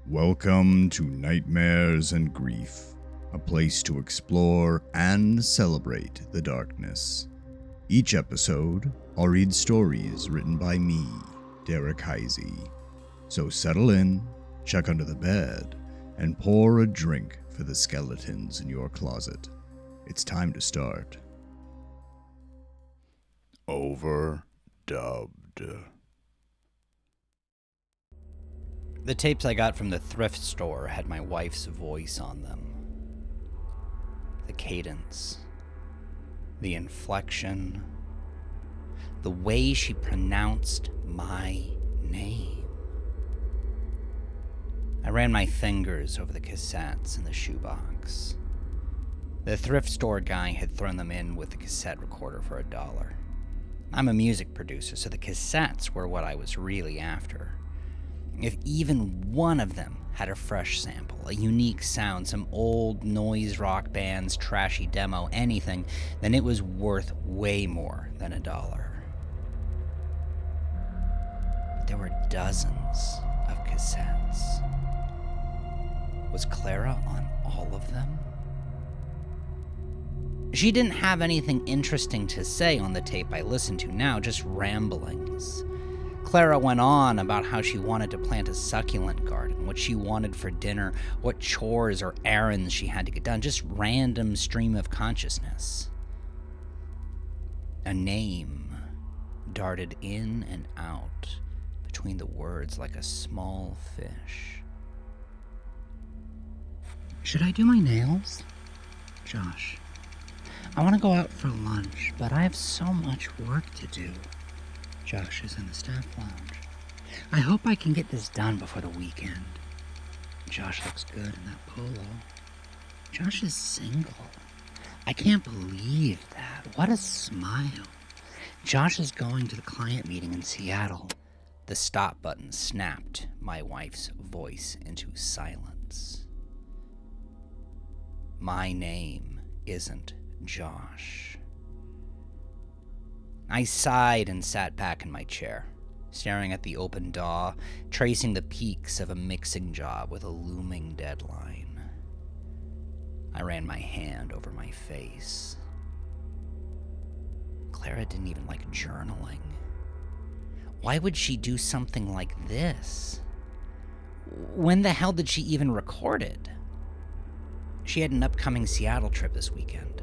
Welcome to Nightmares and Grief, a place to explore and celebrate the darkness. Each episode, I'll read stories written by me, Derrick Heisey. So settle in, check under the bed, and pour a drink for the skeletons in your closet. It's time to start. Overdubbed. The tapes I got from the thrift store had my wife's voice on them. The cadence, the inflection, the way she pronounced my name. I ran my fingers over the cassettes in the shoebox. The thrift store guy had thrown them in with the cassette recorder for $1. I'm a music producer, so the cassettes were what I was really after. If even one of them had a fresh sample, a unique sound, some old noise rock band's trashy demo, anything, then it was worth way more than $1. But there were dozens of cassettes. Was Clara on all of them? She didn't have anything interesting to say on the tape I listened to now, just ramblings. Clara went on about how she wanted to plant a succulent garden, what she wanted for dinner, what chores or errands she had to get done, just random stream of consciousness. A name darted in and out between the words like a small fish. Should I do my nails? Josh, I want to go out for lunch, but I have so much work to do. Josh is in the staff lounge. I hope I can get this done before the weekend. Josh looks good in that polo. Josh is single. I can't believe that. What a smile. Josh is going to the client meeting in Seattle. The stop button snapped my wife's voice into silence. My name isn't Josh. I sighed and sat back in my chair, staring at the open door, tracing the peaks of a mixing job with a looming deadline. I ran my hand over my face. Clara didn't even like journaling. Why would she do something like this? When the hell did she even record it? She had an upcoming Seattle trip this weekend.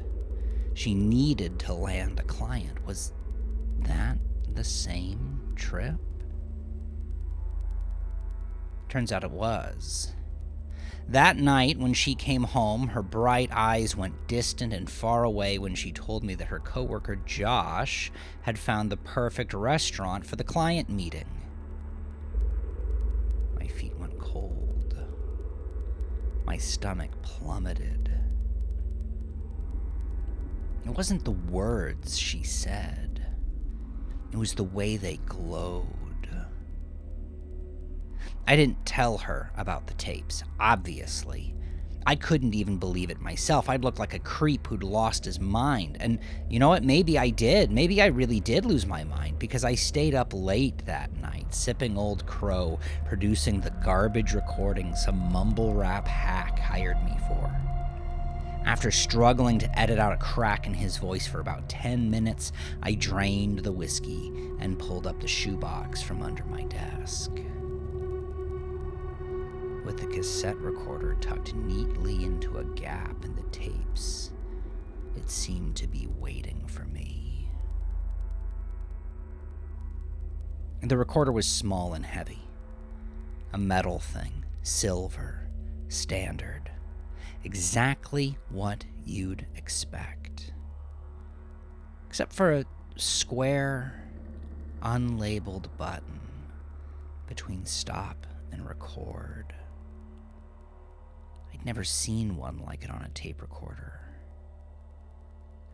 She needed to land a client. Was that the same trip? Turns out it was. That night when she came home, her bright eyes went distant and far away when she told me that her coworker Josh had found the perfect restaurant for the client meeting. My feet went cold. My stomach plummeted. It wasn't the words she said. It was the way they glowed. I didn't tell her about the tapes, obviously. I couldn't even believe it myself. I'd look like a creep who'd lost his mind. And you know what? Maybe I did. Maybe I really did lose my mind, because I stayed up late that night, sipping Old Crow, producing the garbage recording some mumble rap hack hired me for. After struggling to edit out a crack in his voice for about 10 minutes, I drained the whiskey and pulled up the shoebox from under my desk. With the cassette recorder tucked neatly into a gap in the tapes, it seemed to be waiting for me. The recorder was small and heavy. A metal thing, silver, standard. Exactly what you'd expect. Except for a square, unlabeled button between stop and record. I'd never seen one like it on a tape recorder.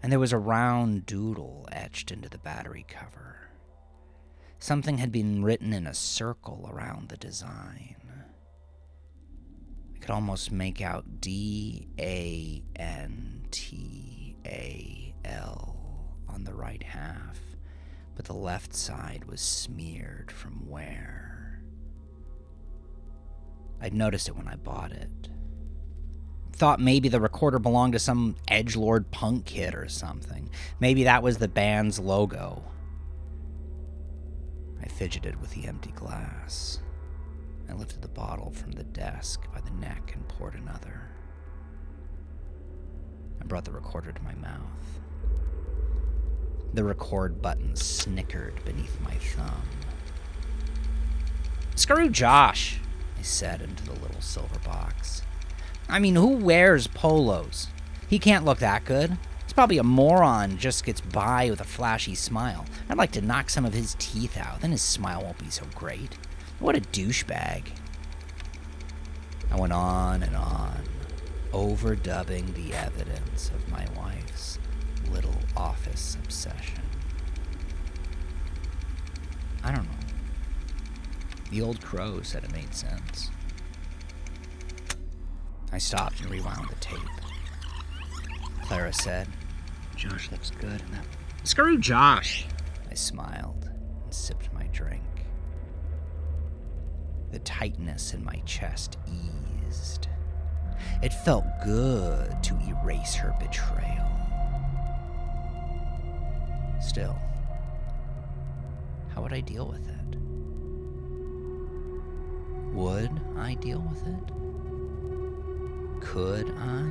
And there was a round doodle etched into the battery cover. Something had been written in a circle around the design. I could almost make out DANTAL on the right half, but the left side was smeared from wear. I'd noticed it when I bought it. Thought maybe the recorder belonged to some edgelord punk kid or something. Maybe that was the band's logo. I fidgeted with the empty glass. I lifted the bottle from the desk by the neck and poured another. I brought the recorder to my mouth. The record button snickered beneath my thumb. "Screw Josh," I said into the little silver box. I mean, who wears polos? He can't look that good. He's probably a moron, just gets by with a flashy smile. I'd like to knock some of his teeth out, then his smile won't be so great. What a douchebag. I went on and on, overdubbing the evidence of my wife's little office obsession. I don't know. The old crow said it made sense. I stopped and rewound the tape. Clara said, "Josh looks good in that." "Screw Josh!" I smiled and sipped my drink. The tightness in my chest eased. It felt good to erase her betrayal. Still, how would I deal with it? Would I deal with it? Could I?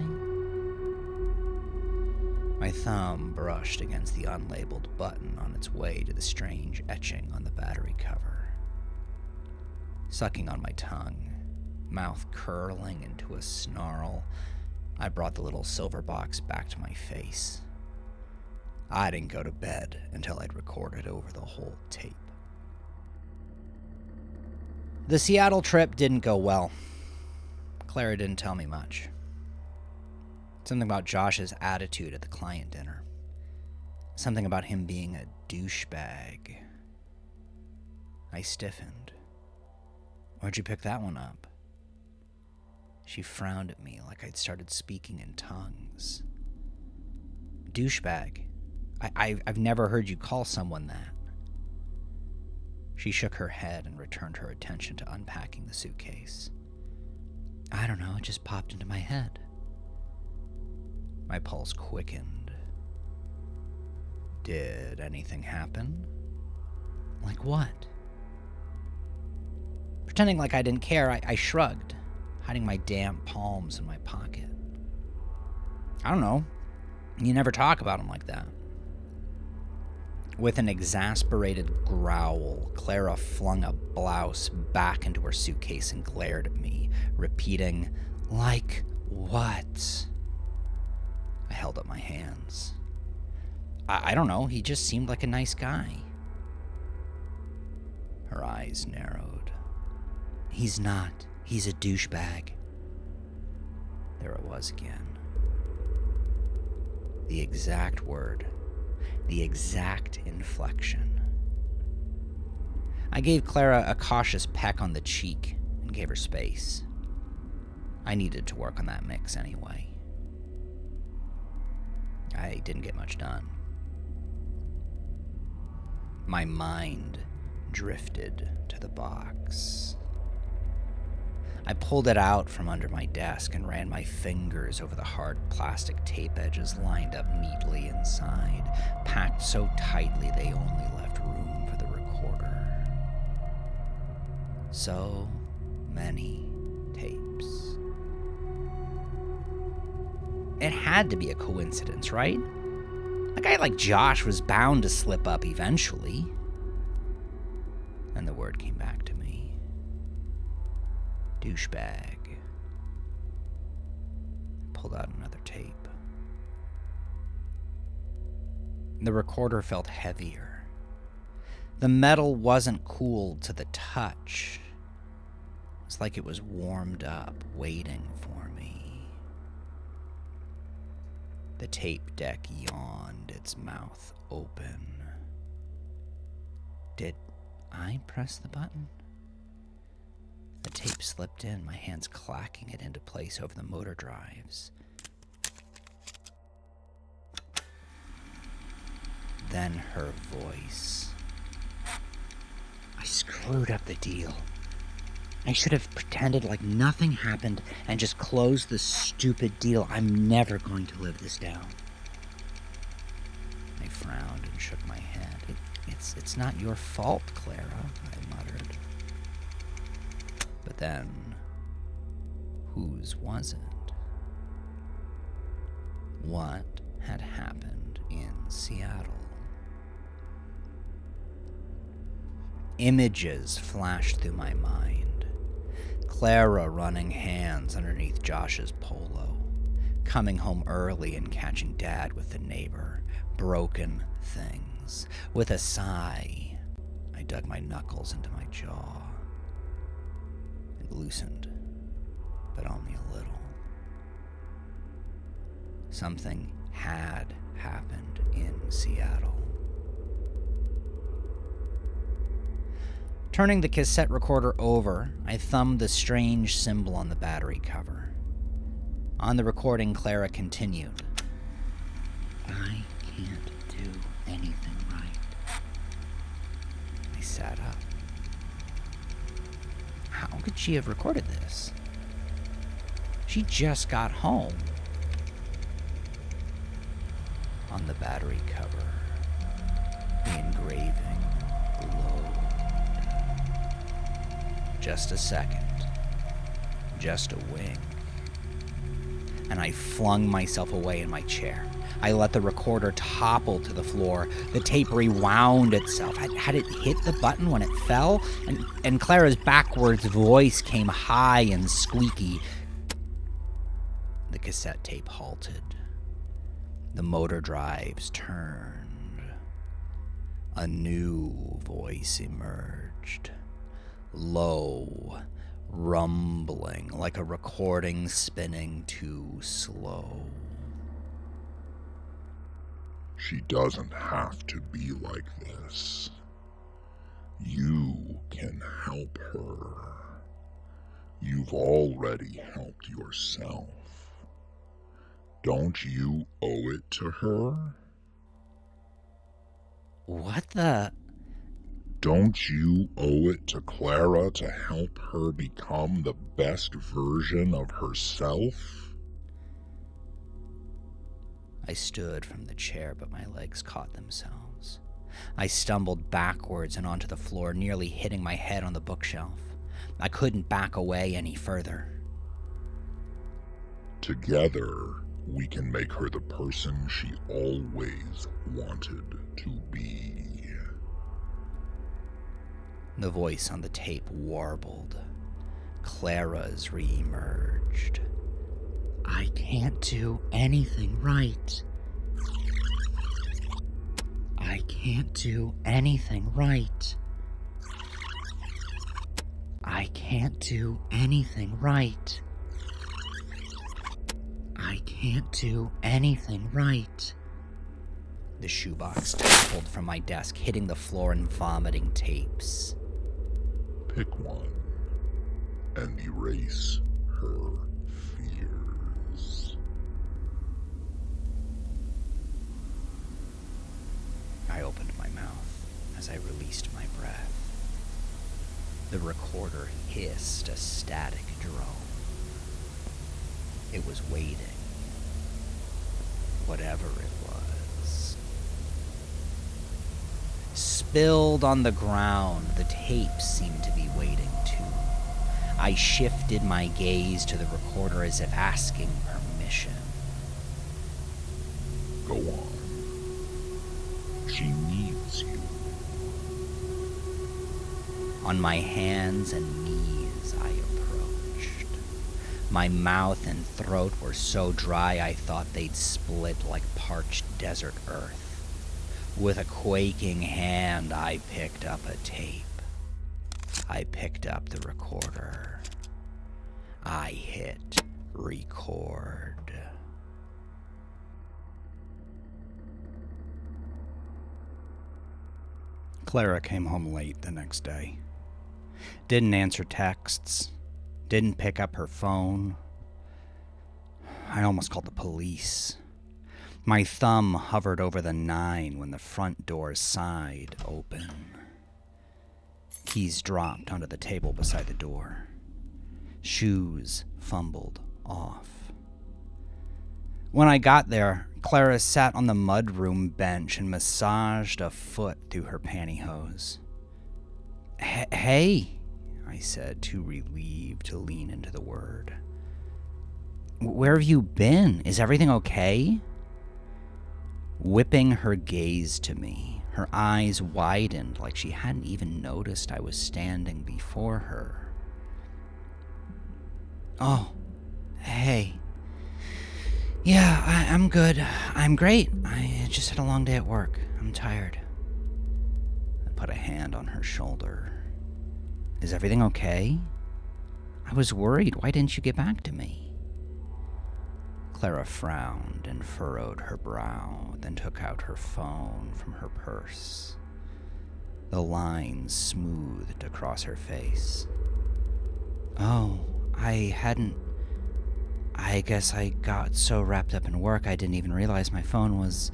My thumb brushed against the unlabeled button on its way to the strange etching on the battery cover. Sucking on my tongue, mouth curling into a snarl, I brought the little silver box back to my face. I didn't go to bed until I'd recorded over the whole tape. The Seattle trip didn't go well. Clara didn't tell me much. Something about Josh's attitude at the client dinner. Something about him being a douchebag. I stiffened. "Where'd you pick that one up?" She frowned at me like I'd started speaking in tongues. "Douchebag? I've never heard you call someone that." She shook her head and returned her attention to unpacking the suitcase. "I don't know, it just popped into my head." My pulse quickened. "Did anything happen?" "Like what?" Pretending like I didn't care, I shrugged, hiding my damp palms in my pocket. "I don't know. You never talk about them like that." With an exasperated growl, Clara flung a blouse back into her suitcase and glared at me, repeating, "Like what?" I held up my hands. I don't know, he just seemed like a nice guy." Her eyes narrowed. "He's not. He's a douchebag." There it was again. The exact word. The exact inflection. I gave Clara a cautious peck on the cheek and gave her space. I needed to work on that mix anyway. I didn't get much done. My mind drifted to the box. I pulled it out from under my desk and ran my fingers over the hard plastic tape edges lined up neatly inside, packed so tightly they only left room for the recorder. So many tapes. It had to be a coincidence, right? A guy like Josh was bound to slip up eventually. And the word came back to me. Douchebag. Pulled out another tape. The recorder felt heavier. The metal wasn't cooled to the touch. It's like it was warmed up, waiting for me. The tape deck yawned, its mouth open. Did I press the button? The tape slipped in, my hands clacking it into place over the motor drives. Then her voice. "I screwed up the deal. I should have pretended like nothing happened and just closed the stupid deal. I'm never going to live this down. I frowned and shook my head. It's not your fault, Clara, I muttered. But then, whose was it? What had happened in Seattle? Images flashed through my mind. Clara running hands underneath Josh's polo, coming home early and catching Dad with the neighbor, broken things. With a sigh, I dug my knuckles into my jaw. It loosened, but only a little. Something had happened in Seattle. Turning the cassette recorder over, I thumbed the strange symbol on the battery cover. On the recording, Clara continued. I can't do anything right. I sat up. How could she have recorded this? She just got home. On the battery cover, the engraving glowed. Just a second. Just a wink. And I flung myself away in my chair. I let the recorder topple to the floor. The tape rewound itself. Had it hit the button when it fell? And Clara's backwards voice came high and squeaky. The cassette tape halted. The motor drives turned. A new voice emerged. Low, rumbling, like a recording spinning too slow. She doesn't have to be like this. You can help her. You've already helped yourself. Don't you owe it to her? What the? Don't you owe it to Clara to help her become the best version of herself? I stood from the chair, but my legs caught themselves. I stumbled backwards and onto the floor, nearly hitting my head on the bookshelf. I couldn't back away any further. Together, we can make her the person she always wanted to be. The voice on the tape warbled. Clara's re-emerged. I can't do anything right. I can't do anything right. I can't do anything right. I can't do anything right. The shoebox toppled from my desk, hitting the floor and vomiting tapes. Pick one and erase her fears. I opened my mouth as I released my breath. The recorder hissed a static drone. It was waiting. Whatever it was. Spilled on the ground, the tape seemed to be waiting too. I shifted my gaze to the recorder as if asking permission. Go on. She needs you. On my hands and knees, I approached. My mouth and throat were so dry I thought they'd split like parched desert earth. With a quaking hand, I picked up a tape. I picked up the recorder. I hit record. Clara came home late the next day. Didn't answer texts. Didn't pick up her phone. I almost called the police. My thumb hovered over the 9 when the front door sighed open. Keys dropped onto the table beside the door. Shoes fumbled off. When I got there, Clara sat on the mudroom bench and massaged a foot through her pantyhose. Hey, I said, too relieved to lean into the word. Where have you been? Is everything okay? Whipping her gaze to me, her eyes widened like she hadn't even noticed I was standing before her. Oh, hey. Yeah, I'm good. I'm great. I just had a long day at work. I'm tired. I put a hand on her shoulder. Is everything okay? I was worried. Why didn't you get back to me? Clara frowned and furrowed her brow, then took out her phone from her purse. The lines smoothed across her face. Oh, I guess I got so wrapped up in work I didn't even realize my phone was...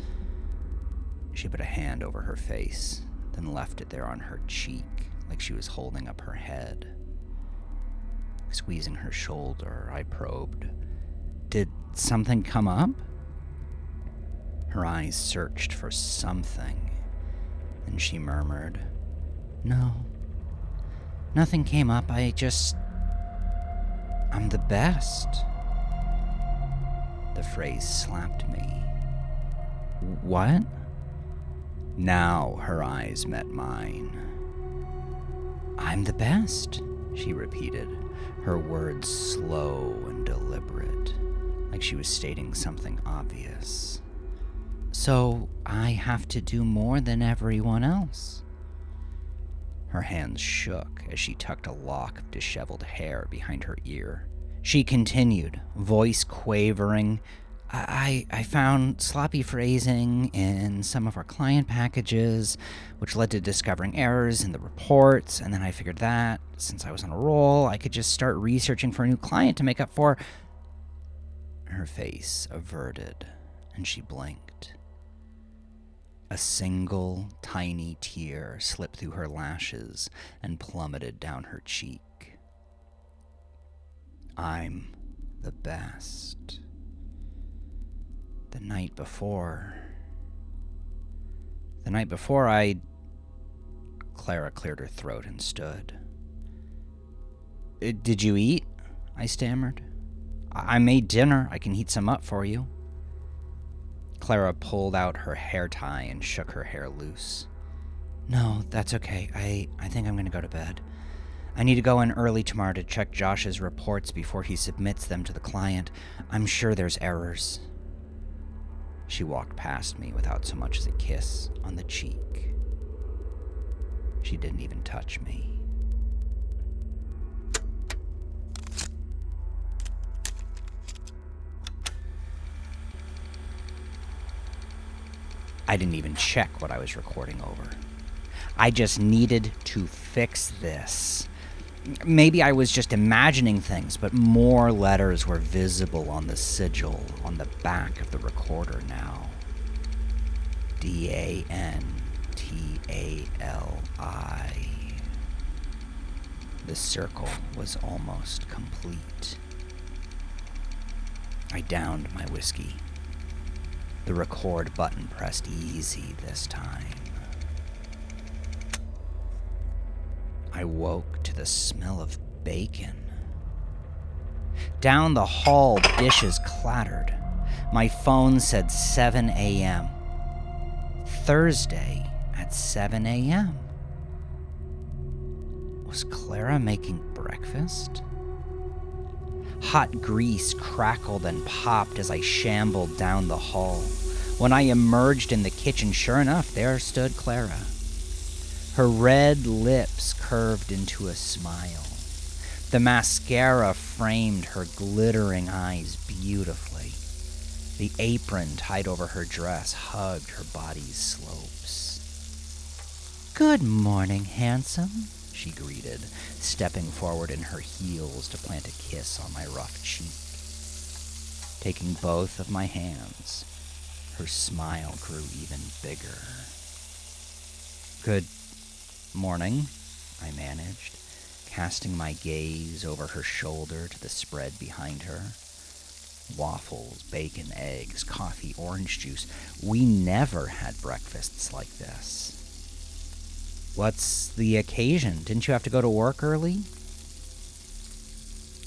She put a hand over her face, then left it there on her cheek, like she was holding up her head. Squeezing her shoulder, I probed. Did something come up? Her eyes searched for something, and she murmured, No, nothing came up. I'm the best. The phrase slapped me. What? Now her eyes met mine. I'm the best, she repeated, her words slow and deliberate, like she was stating something obvious. So I have to do more than everyone else. Her hands shook as she tucked a lock of disheveled hair behind her ear. She continued, voice quavering. I found sloppy phrasing in some of our client packages, which led to discovering errors in the reports, and then I figured that, since I was on a roll, I could just start researching for a new client to make up for... Her face averted, and she blinked. A single, tiny tear slipped through her lashes and plummeted down her cheek. I'm the best. The night before Clara cleared her throat and stood. Did you eat? I stammered. I made dinner. I can heat some up for you. Clara pulled out her hair tie and shook her hair loose. No, that's okay. I think I'm going to go to bed. I need to go in early tomorrow to check Josh's reports before he submits them to the client. I'm sure there's errors. She walked past me without so much as a kiss on the cheek. She didn't even touch me. I didn't even check what I was recording over. I just needed to fix this. Maybe I was just imagining things, but more letters were visible on the sigil on the back of the recorder now. DANTALI. The circle was almost complete. I downed my whiskey. The record button pressed easy this time. I woke to the smell of bacon. Down the hall, dishes clattered. My phone said 7 a.m. Thursday at 7 a.m. Was Clara making breakfast? Hot grease crackled and popped as I shambled down the hall. When I emerged in the kitchen, sure enough, there stood Clara. Her red lips curved into a smile. The mascara framed her glittering eyes beautifully. The apron tied over her dress hugged her body's slopes. Good morning, handsome, she greeted, stepping forward in her heels to plant a kiss on my rough cheek. Taking both of my hands, her smile grew even bigger. Good morning, I managed, casting my gaze over her shoulder to the spread behind her. Waffles, bacon, eggs, coffee, orange juice. We never had breakfasts like this. What's the occasion? Didn't you have to go to work early?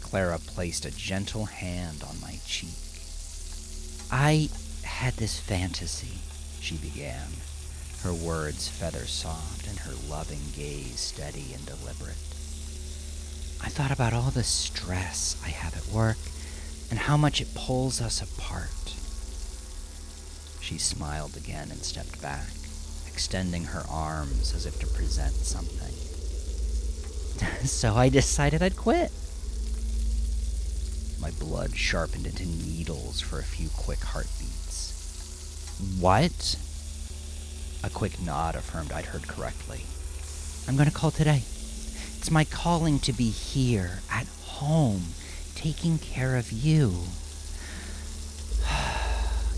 Clara placed a gentle hand on my cheek. I had this fantasy, she began, her words feather-soft and her loving gaze steady and deliberate. I thought about all the stress I have at work and how much it pulls us apart. She smiled again and stepped back, extending her arms as if to present something. So I decided I'd quit. My blood sharpened into needles for a few quick heartbeats. What? A quick nod affirmed I'd heard correctly. I'm going to call today. It's my calling to be here, at home, taking care of you.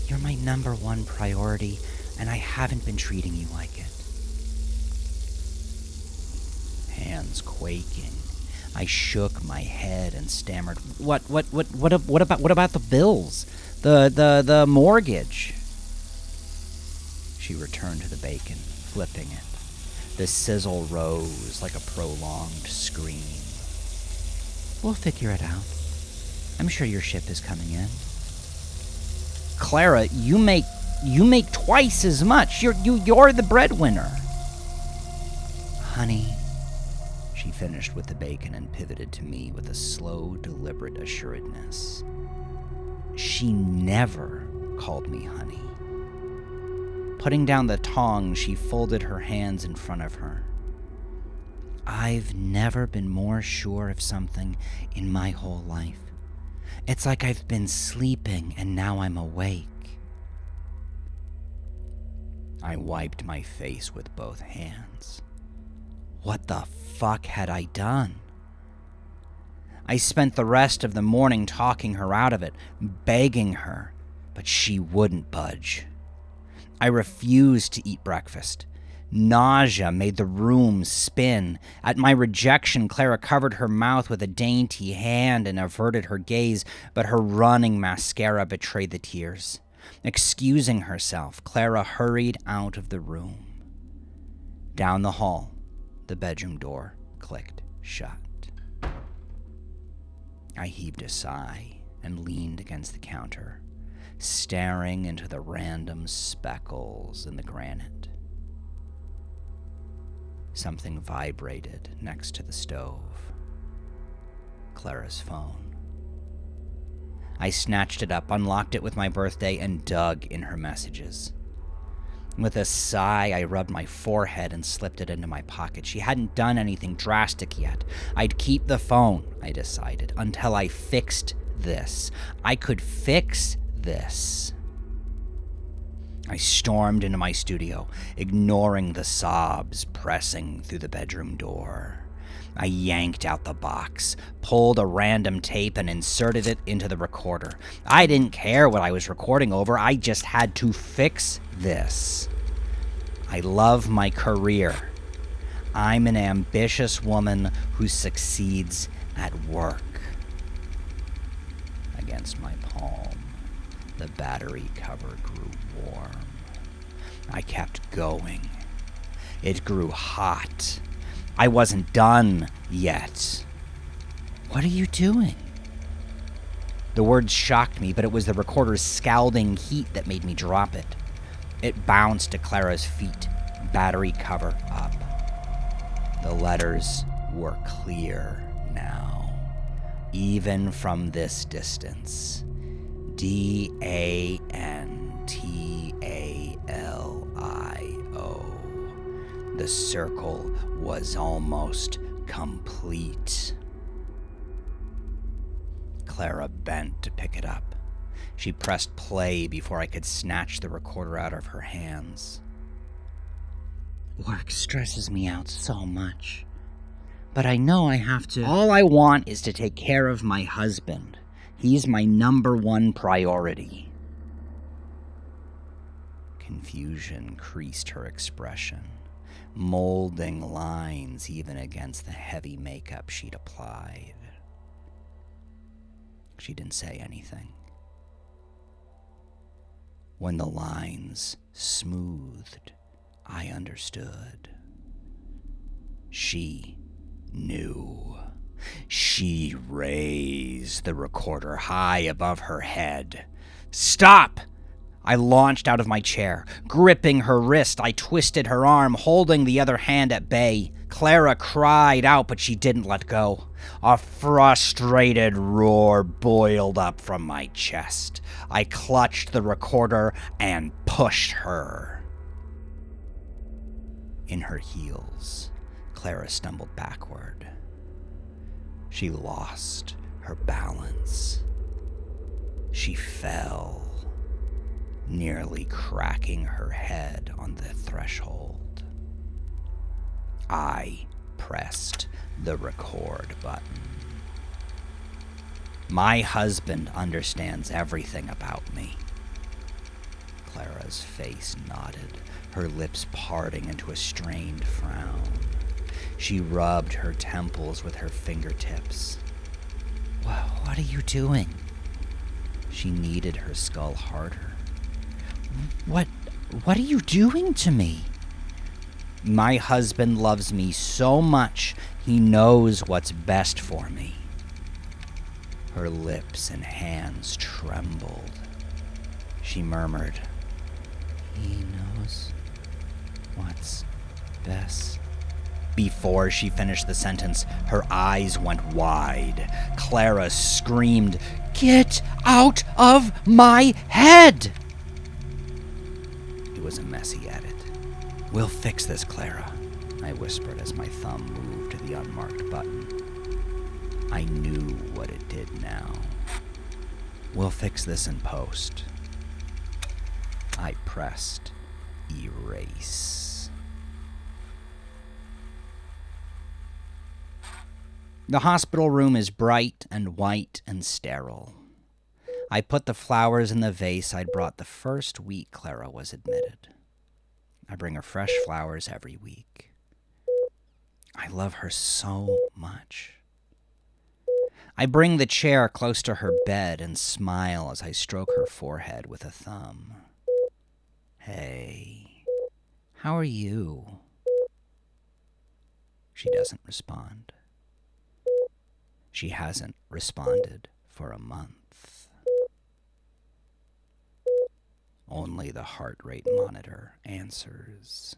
You're my number one priority, and I haven't been treating you like it. Hands quaking, I shook my head and stammered, What about the bills? The mortgage? She returned to the bacon, flipping it. The sizzle rose like a prolonged scream. We'll figure it out. I'm sure your ship is coming in. Clara, you make twice as much. You're the breadwinner. Honey, she finished with the bacon and pivoted to me with a slow, deliberate assuredness. She never called me honey. Putting down the tongs, she folded her hands in front of her. I've never been more sure of something in my whole life. It's like I've been sleeping and now I'm awake. I wiped my face with both hands. What the fuck had I done? I spent the rest of the morning talking her out of it, begging her, but she wouldn't budge. I refused to eat breakfast. Nausea made the room spin. At my rejection, Clara covered her mouth with a dainty hand and averted her gaze, but her running mascara betrayed the tears. Excusing herself, Clara hurried out of the room. Down the hall, the bedroom door clicked shut. I heaved a sigh and leaned against the counter, staring into the random speckles in the granite. Something vibrated next to the stove. Clara's phone. I snatched it up, unlocked it with my birthday, and dug in her messages. With a sigh, I rubbed my forehead and slipped it into my pocket. She hadn't done anything drastic yet. I'd keep the phone, I decided, until I fixed this. I could fix this. I stormed into my studio, ignoring the sobs pressing through the bedroom door. I yanked out the box, pulled a random tape, and inserted it into the recorder. I didn't care what I was recording over, I just had to fix this. I love my career. I'm an ambitious woman who succeeds at work. Against my palm, the battery cover grew warm. I kept going. It grew hot. I wasn't done yet. What are you doing? The words shocked me, but it was the recorder's scalding heat that made me drop it. It bounced to Clara's feet, battery cover up. The letters were clear now, even from this distance. DANTALIO. The circle was almost complete. Clara bent to pick it up. She pressed play before I could snatch the recorder out of her hands. Work stresses me out so much, but I know I have to. All I want is to take care of my husband. He's my number one priority. Confusion creased her expression. molding lines even against the heavy makeup she'd applied. She didn't say anything. When the lines smoothed, I understood. She knew. She raised the recorder high above her head. "Stop!" I launched out of my chair. Gripping her wrist, I twisted her arm, holding the other hand at bay. Clara cried out, but she didn't let go. A frustrated roar boiled up from my chest. I clutched the recorder and pushed her. In her heels, Clara stumbled backward. She lost her balance. She fell, nearly cracking her head on the threshold. I pressed the record button. My husband understands everything about me. Clara's face nodded, her lips parting into a strained frown. She rubbed her temples with her fingertips. What are you doing?" She kneaded her skull harder. What are you doing to me?" "My husband loves me so much, he knows what's best for me." Her lips and hands trembled. She murmured, "He knows what's best." Before she finished the sentence, her eyes went wide. Clara screamed, "Get out of my head!" It was a messy edit. "We'll fix this, Clara," I whispered as my thumb moved to the unmarked button. I knew what it did now. "We'll fix this in post." I pressed erase. The hospital room is bright and white and sterile. I put the flowers in the vase I'd brought the first week Clara was admitted. I bring her fresh flowers every week. I love her so much. I bring the chair close to her bed and smile as I stroke her forehead with a thumb. "Hey, how are you?" She doesn't respond. She hasn't responded for a month. Only the heart rate monitor answers.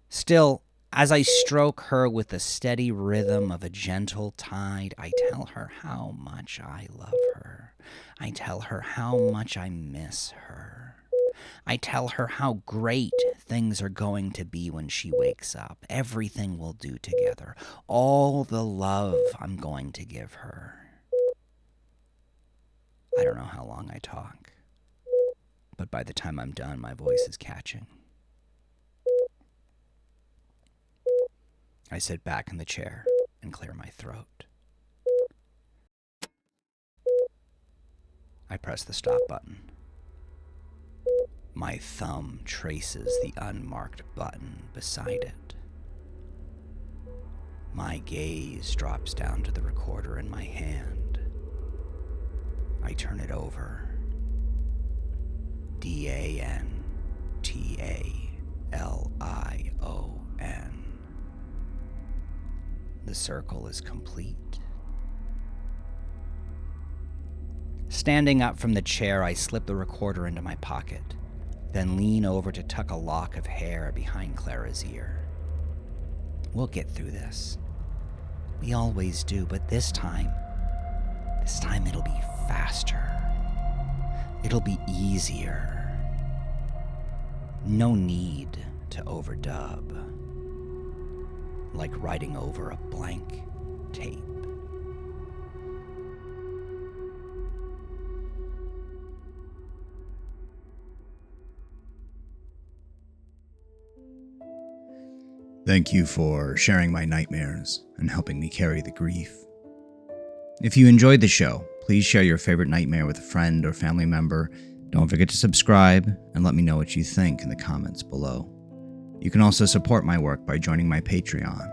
Still, as I stroke her with the steady rhythm of a gentle tide, I tell her how much I love her. I tell her how much I miss her. I tell her how great things are going to be when she wakes up. Everything we'll do together. All the love I'm going to give her. I don't know how long I talk, but by the time I'm done, my voice is catching. I sit back in the chair and clear my throat. I press the stop button. My thumb traces the unmarked button beside it. My gaze drops down to the recorder in my hand. I turn it over. DANTALION. The circle is complete. Standing up from the chair, I slip the recorder into my pocket, then lean over to tuck a lock of hair behind Clara's ear. We'll get through this. We always do, but this time it'll be faster. It'll be easier. No need to overdub. Like writing over a blank tape. Thank you for sharing my nightmares and helping me carry the grief. If you enjoyed the show, please share your favorite nightmare with a friend or family member Don't forget to subscribe and let me know what you think in the comments below. You can also support my work by joining my Patreon.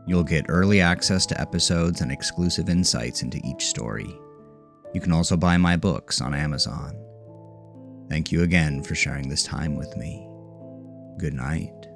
You'll get early access to episodes and exclusive insights into each story. You can also buy my books on Amazon. Thank you again for sharing this time with me. Good night.